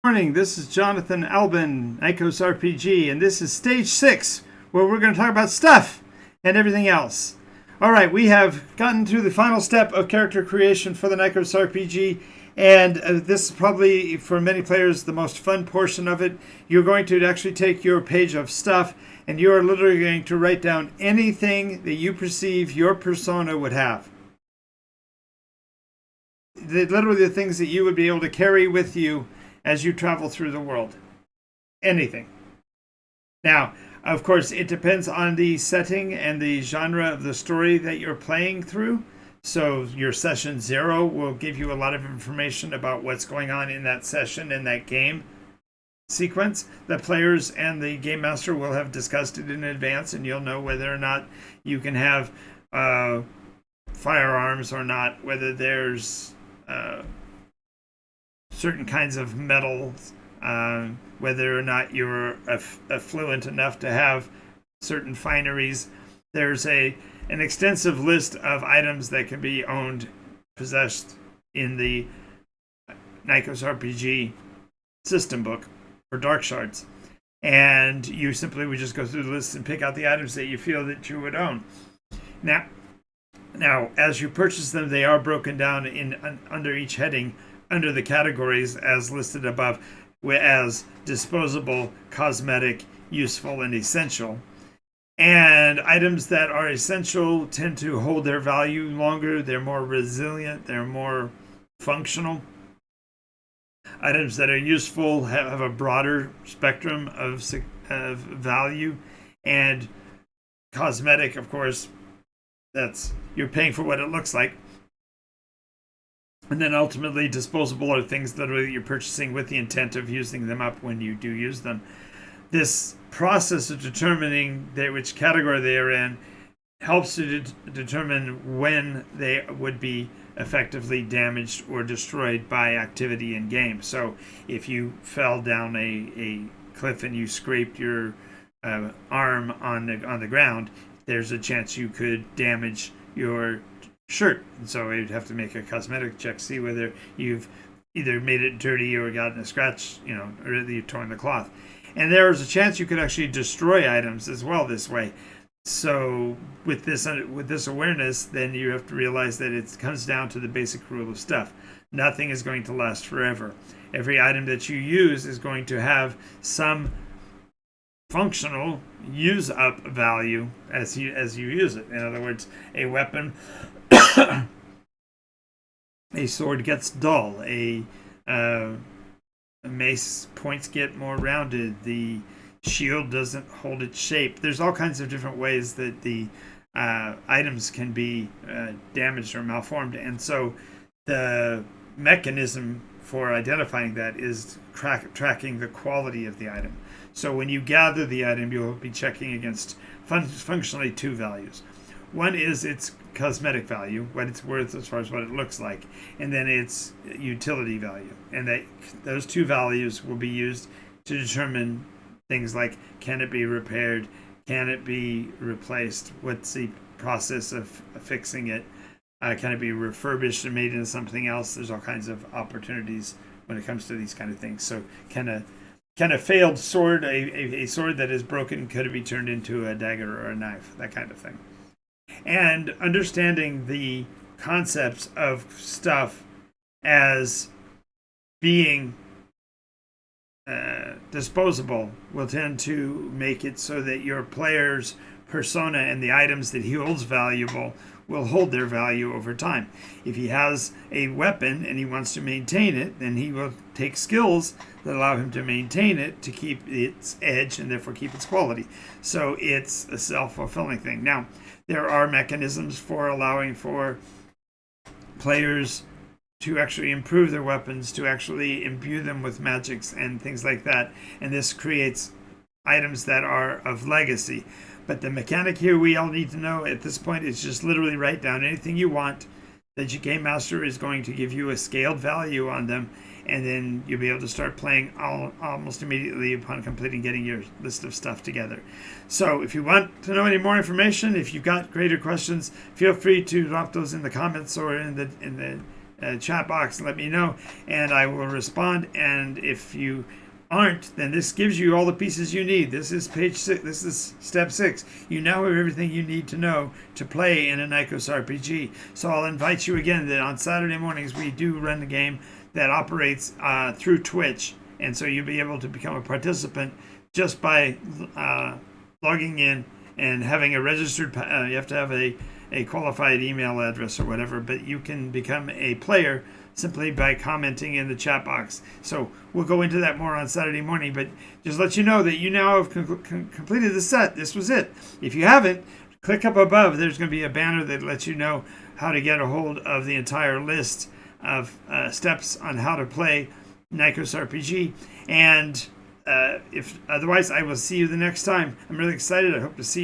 Morning, this is Jonathan Albin, NycosRPG, and this is stage 6, where we're going to talk about stuff and everything else. Alright, we have gotten through the final step of character creation for the NycosRPG, and this is probably, for many players, the most fun portion of it. You're going to actually take your page of stuff, and you are literally going to write down anything that you perceive your persona would have. Literally the things that you would be able to carry with you as you travel through the world. Anything. Now, of course, it depends on the setting and the genre of the story that you're playing through. So your session 0 will give you a lot of information about what's going on in that session, in that game sequence. The players and the game master will have discussed it in advance, and you'll know whether or not you can have firearms or not, whether there's certain kinds of metals, whether or not you're affluent enough to have certain fineries. There's an extensive list of items that can be owned, possessed in the NycosRPG system book for Dark Shards. And you simply would just go through the list and pick out the items that you feel that you would own. Now, as you purchase them, they are broken down under each heading, under the categories as listed above, as disposable, cosmetic, useful, and essential. And items that are essential tend to hold their value longer. They're more resilient. They're more functional. Items that are useful have a broader spectrum of value. And cosmetic, of course, you're paying for what it looks like. And then ultimately, disposable are things that you're purchasing with the intent of using them up when you do use them. This process of determining which category they are in helps to determine when they would be effectively damaged or destroyed by activity in game. So if you fell down a cliff and you scraped your arm on the ground, there's a chance you could damage your shirt. And so you'd have to make a cosmetic check, see whether you've either made it dirty or gotten a scratch, or you've torn the cloth. And there's a chance you could actually destroy items as well this way. So with this awareness, then you have to realize that it comes down to the basic rule of stuff. Nothing is going to last forever. Every item that you use is going to have some functional use up value as you use it. In other words, a weapon, a sword gets dull, a mace points get more rounded, the shield doesn't hold its shape. There's all kinds of different ways that the items can be damaged or malformed, and so the mechanism for identifying that is tracking the quality of the item. So when you gather the item, you'll be checking against functionally two values. One is its cosmetic value, what it's worth as far as what it looks like, and then its utility value. And those two values will be used to determine things like, can it be repaired? Can it be replaced? What's the process of fixing it? Can it be refurbished and made into something else? There's all kinds of opportunities when it comes to these kind of things. So can a failed sword, a sword that is broken, could it be turned into a dagger or a knife? That kind of thing. And understanding the concepts of stuff as being disposable will tend to make it so that your player's persona and the items that he holds valuable will hold their value over time. If he has a weapon and he wants to maintain it, then he will take skills that allow him to maintain it to keep its edge and therefore keep its quality. So it's a self-fulfilling thing. Now, there are mechanisms for allowing for players to actually improve their weapons, to actually imbue them with magics and things like that. And this creates items that are of legacy. But the mechanic here we all need to know at this point is just literally write down anything you want. The Game Master is going to give you a scaled value on them, and then you'll be able to start playing almost immediately upon completing getting your list of stuff together. So if you want to know any more information, if you've got greater questions, feel free to drop those in the comments or in the chat box, let me know, and I will respond. And if you aren't, then this gives you all the pieces you need. This is page 6. This is step 6. You now have everything you need to know to play in a Nycos RPG. So I'll invite you again that on Saturday mornings we do run a game that operates through Twitch, and so you'll be able to become a participant just by logging in and having a registered. You have to have a qualified email address or whatever, but you can become a player simply by commenting in the chat box. So we'll go into that more on Saturday morning, but just let you know that you now have completed the set. This was it. If you haven't, click up above. There's going to be a banner that lets you know how to get a hold of the entire list of steps on how to play NycosRPG. And if otherwise, I will see you the next time. I'm really excited. I hope to see you.